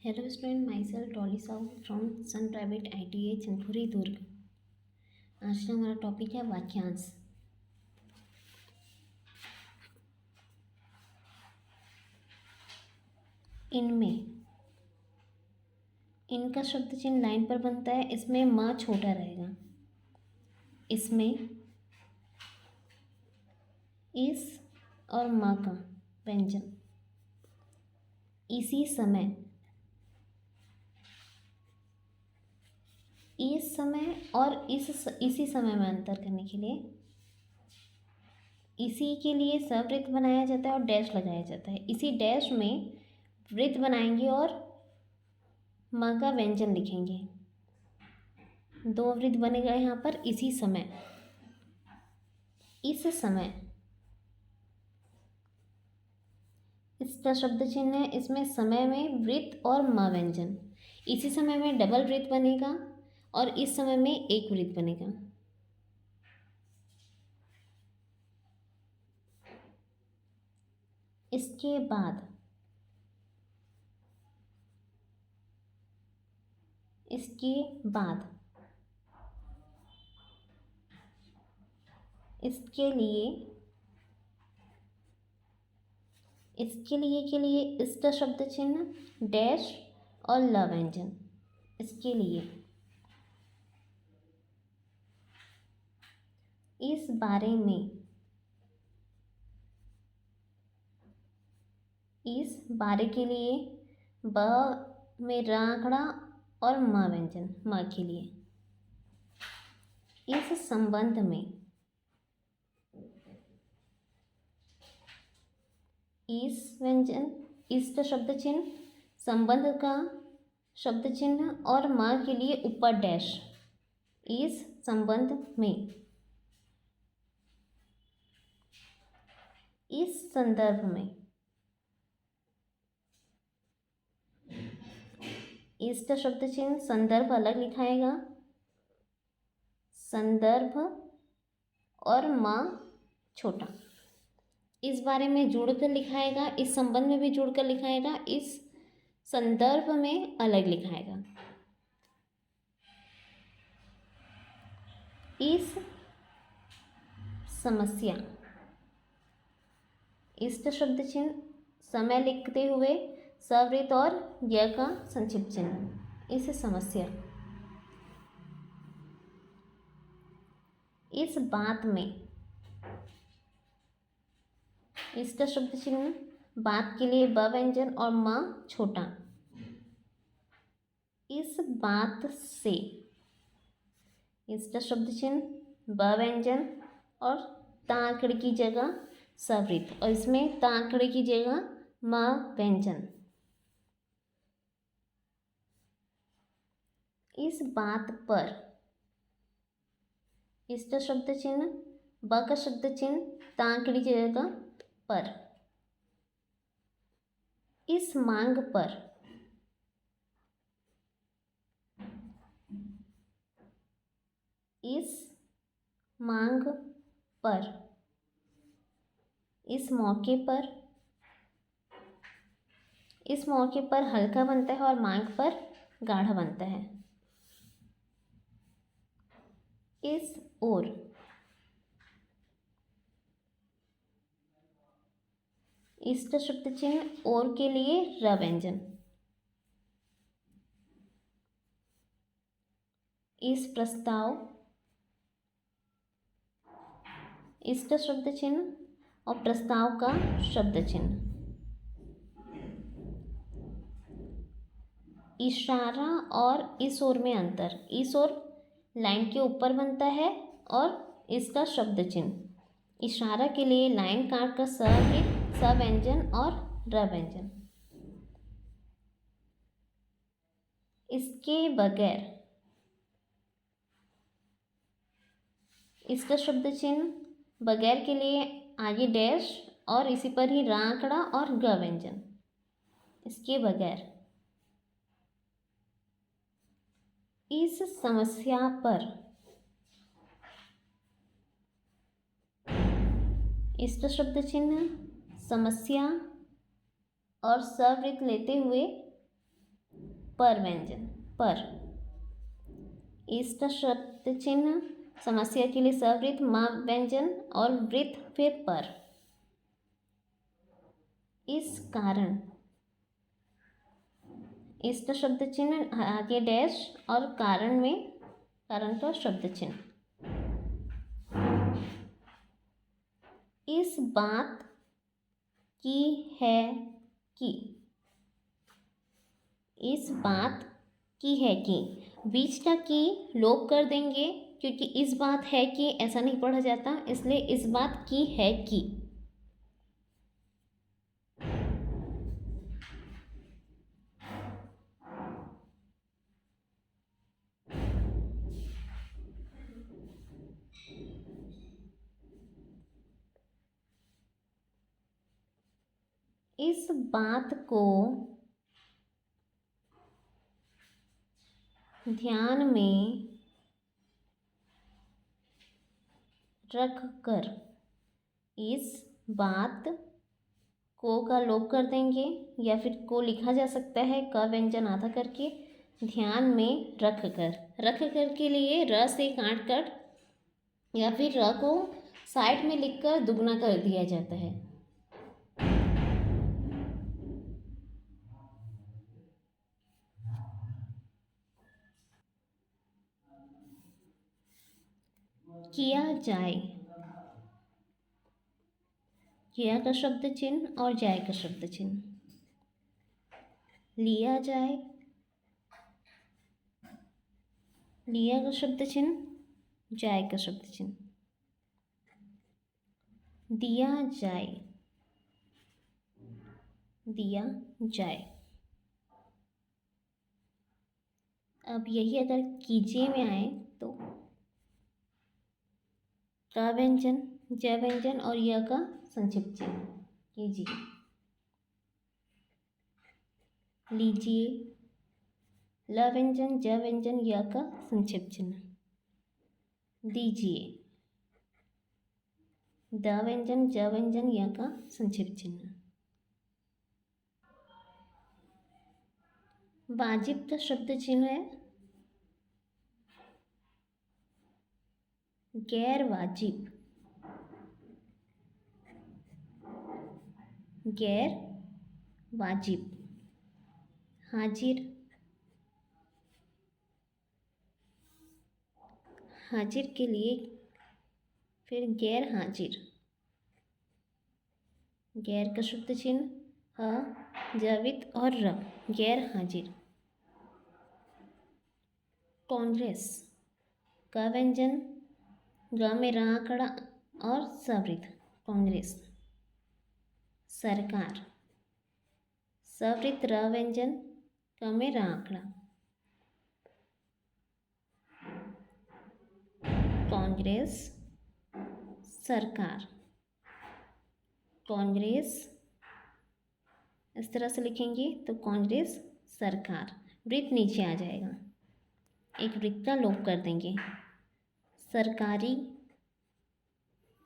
Hello student, myself Dolly Sahu from Sun private ITA Chandkhuri Durg. आज का हमारा टॉपिक है वाक्यांश। इनमें इनका शब्द चिन्ह लाइन पर बनता है। इसमें म छोटा रहेगा। इसमें इस और म का व्यंजन इसी समय, इस समय और इसी समय में अंतर करने के लिए इसी के लिए सवृत्त बनाया जाता है और डैश लगाया जाता है। इसी डैश में वृत्त बनाएंगे और म का व्यंजन लिखेंगे। दो वृत्त बनेगा यहाँ पर। इसी समय, इस समय, इसका शब्द चिन्ह है। इसमें समय में वृत्त और म व्यंजन। इसी समय में डबल वृत्त बनेगा और इस समय में एक वृत्त बनेगा। इसके बाद इसके बाद इसके लिए के लिए इसका शब्द चिन्ह डैश और ल व्यंजन। इसके लिए इस बारे में, इस बारे के लिए ब में राखड़ा और म व्यंजन म के लिए। इस संबंध में, इस व्यंजन, इसका शब्द चिन्ह, संबंध का शब्द चिन्ह और म के लिए ऊपर डैश। इस संबंध में, इस संदर्भ में, इसका शब्द चिन्ह संदर्भ अलग लिखाएगा, संदर्भ और म छोटा। इस बारे में जोड़कर लिखाएगा, इस संबंध में भी जोड़कर लिखाएगा, इस संदर्भ में अलग लिखाएगा। इस समस्या, इसका शब्द चिन्ह समय लिखते हुए सवृत्त और य का संक्षिप्त चिन्ह। इस समस्या, इस बात में, इसका शब्द चिन्ह बात के लिए ब व्यंजन और म छोटा। इस बात से, इसका शब्द चिन्ह ब व्यंजन और ताकड़ की जगह सवृत्त और इसमें ताकड़ की जगह म व्यंजन। इस बात पर, इसका शब्द चिन्ह ब का शब्द चिन्ह ताकड़ी जगह पर। इस मांग पर, इस मांग पर, इस मौके पर, इस मौके पर हल्का बनता है और मांग पर गाढ़ा बनता है। इस ओर, इसका शब्द चिन्ह और के लिए र व्यंजन। इस प्रस्ताव, इसका शब्द चिन्ह और प्रस्ताव का शब्द चिन्ह। इशारा और इस ओर में अंतर। इस ओर लाइन के ऊपर बनता है और इसका शब्द चिन्ह। इशारा के लिए लाइन काट कर स व्यंजन और र व्यंजन। इसके बगैर, इसका शब्द चिन्ह बगैर के लिए आगे डैश और इसी पर ही राकड़ा और ग व्यंजन। इसके बगैर, इस समस्या पर, इसका शब्द चिन्ह समस्या और सवृत्त लेते हुए पर व्यंजन, पर। इसका शब्द चिन्ह समस्या के लिए सवृत्त मा व्यंजन और वृत्त फिर पर। इस कारण, इसका शब्द चिन्ह आगे डैश और कारण में कारण का शब्द चिन्ह। इस बात की है कि, इस बात की है कि, बीच का की लोप कर देंगे क्योंकि इस बात है कि ऐसा नहीं पढ़ा जाता, इसलिए इस बात की है कि। इस बात को ध्यान में रख कर, इस बात को का लोप कर देंगे या फिर को लिखा जा सकता है क व्यंजन आधा करके, ध्यान में रख कर। रख कर के लिए र से काट कर या फिर र को साइड में लिखकर दुगना कर दिया जाता है। किया जाए, किया का शब्द चिन्ह और जाए का शब्द चिन्ह। लिया जाए, लिया का शब्द चिन्ह, जाए का शब्द चिन्ह। दिया जाए, दिया जाए। अब यही अगर कीजिए में आए तो का व्यंजन, ज व्यंजन और य का संक्षिप्त चिन्ह। कीजिए, लीजिए, ल व्यंजन, ज व्यंजन, य का संक्षिप्त चिन्ह। दीजिए, द व्यंजन, ज व्यंजन, य का संक्षिप्त चिन्ह। वाजिब का शब्द चिन्ह है गैर वाजिब, गैर वाजिब। हाजिर, हाजिर के लिए फिर गैर हाजिर, गैर का शब्द चिन्ह ह जावित और र, गैर हाजिर। कांग्रेस, का व्यंजन, ग में रा खड़ा और सवृत्त, कांग्रेस। सरकार, सवृत्त र व्यंजन, क में रा खड़ा, कांग्रेस, सरकार। कांग्रेस इस तरह से लिखेंगे तो कांग्रेस सरकार। वृत्त नीचे आ जाएगा, एक वृत्त का लोप कर देंगे। सरकारी,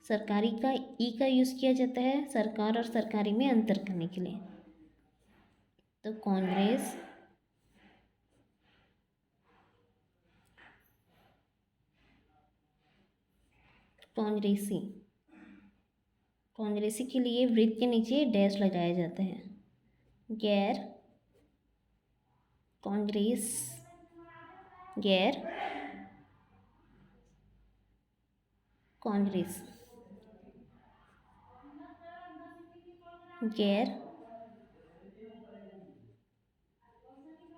सरकारी का ई का यूज़ किया जाता है सरकार और सरकारी में अंतर करने के लिए। तो कांग्रेस, कांग्रेसी। कांग्रेसी के लिए वृत्त के नीचे डैश लगाया जाता है। गैर कांग्रेस, गैर कांग्रेस, गैर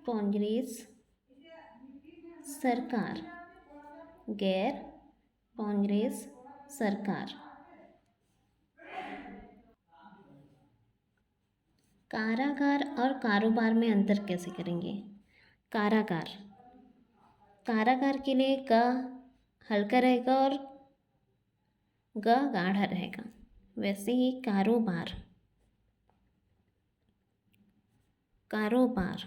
कांग्रेस सरकार, गैर कांग्रेस सरकार। कारागार और कारोबार में अंतर कैसे करेंगे? कारागार, कारागार के लिए क हल्का रहेगा और ग गाढ़ा रहेगा। वैसे ही कारोबार, कारोबार,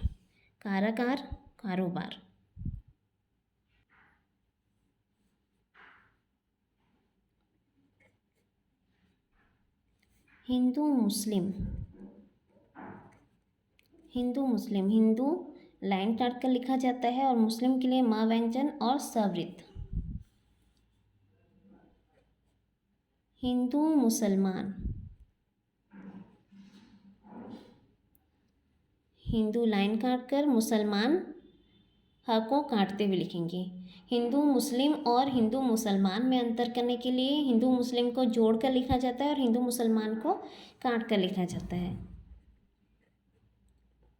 कारागार, कारोबार। हिंदू मुस्लिम, हिंदू मुस्लिम, हिंदू लाइन काट कर लिखा जाता है, और मुस्लिम के लिए म व्यंजन और सवृत्त। हिंदू मुसलमान, हिंदू लाइन काट कर, मुसलमान ह को काटते हुए लिखेंगे। हिंदू मुस्लिम और हिंदू मुसलमान में अंतर करने के लिए हिंदू मुस्लिम को जोड़कर लिखा जाता है और हिंदू मुसलमान को काट कर लिखा जाता है।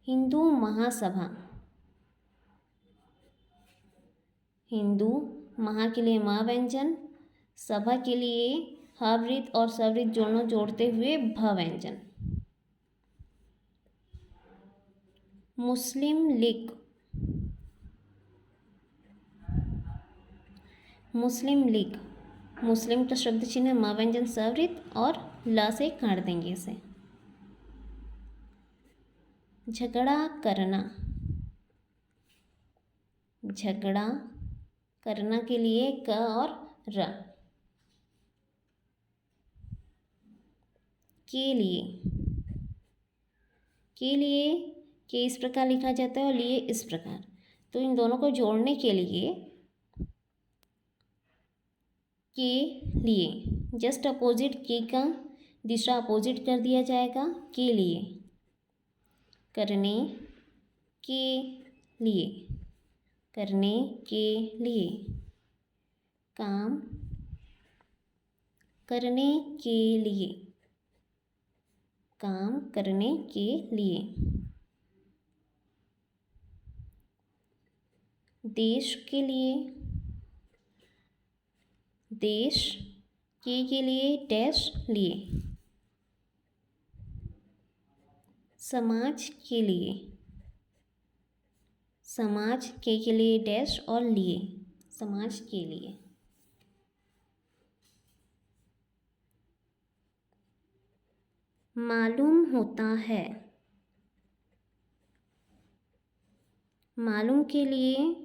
हिंदू महासभा, हिंदू महा के लिए म व्यंजन, सभा के लिए ह वृत्त और सवृत्त दोनों जोड़ते हुए भ व्यंजन। मुस्लिम लीग, मुस्लिम लीग, मुस्लिम का शब्द चिन्ह म व्यंजन सवृत्त और ल से काट देंगे इसे। झगड़ा करना, झगड़ा करना के लिए क और र। के लिए, के लिए के इस प्रकार लिखा जाता है और लिए इस प्रकार, तो इन दोनों को जोड़ने के लिए के लिए जस्ट अपोजिट के का दूसरा अपोजिट कर दिया जाएगा, के लिए, करने के लिए, करने के लिए, काम करने के लिए, काम करने के लिए। देश के लिए, देश के लिए डैश लिए। समाज के लिए, समाज के लिए डैश और लिए, समाज के लिए। मालूम होता है, मालूम के लिए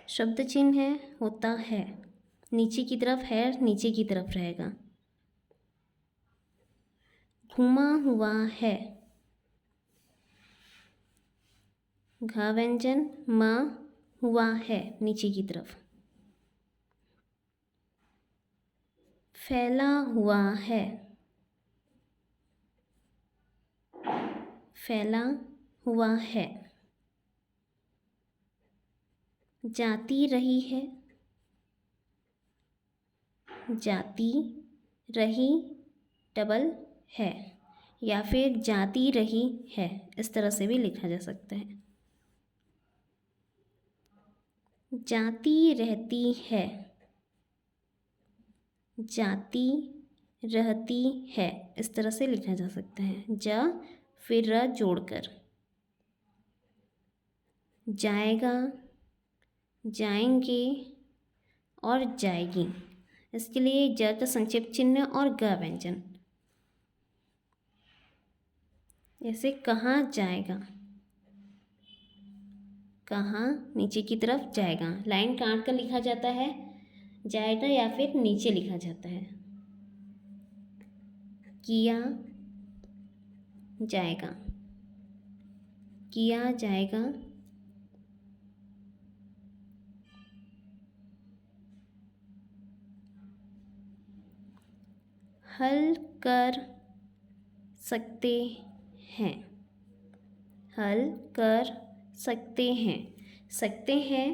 शब्द चिन्ह है होता है, नीचे की तरफ है, नीचे की तरफ रहेगा। घुमा हुआ है, घ व्यंजन म हुआ है नीचे की तरफ। फैला हुआ है, फैला हुआ है। जाती रही है, जाती रही डबल है, या फिर जाती रही है, इस तरह से भी लिखा जा सकता है। जाती रहती है, जाती रहती है, इस तरह से लिखा जा सकता है, ज फिर र जोड़कर। जाएगा, जाएंगे और जाएगी, इसके लिए ज का संक्षेप चिन्ह और ग व्यंजन। जैसे कहाँ जाएगा, कहाँ नीचे की तरफ जाएगा, लाइन काट कर लिखा जाता है जाएगा या फिर नीचे लिखा जाता है। किया जाएगा, किया जाएगा। हल कर सकते हैं, हल कर सकते हैं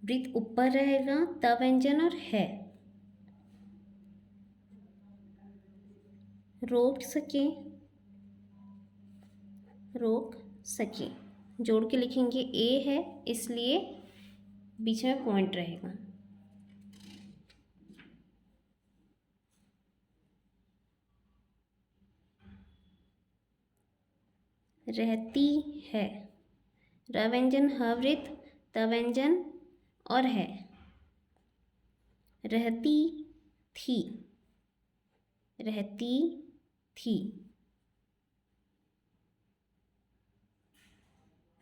वृत्त ऊपर रहेगा, त व्यंजन और है। रोक सके, रोक सके, जोड़ के लिखेंगे, ए है इसलिए बीच में पॉइंट रहेगा। रहती है, र व्यंजन ह वृत्त, त व्यंजन और है। रहती थी, रहती थी।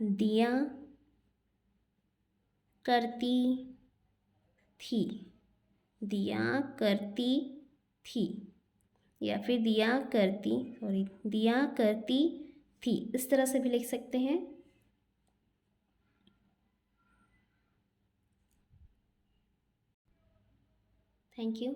दिया करती थी, दिया करती थी, या फिर दिया करती थी, इस तरह से भी लिख सकते हैं। Thank you.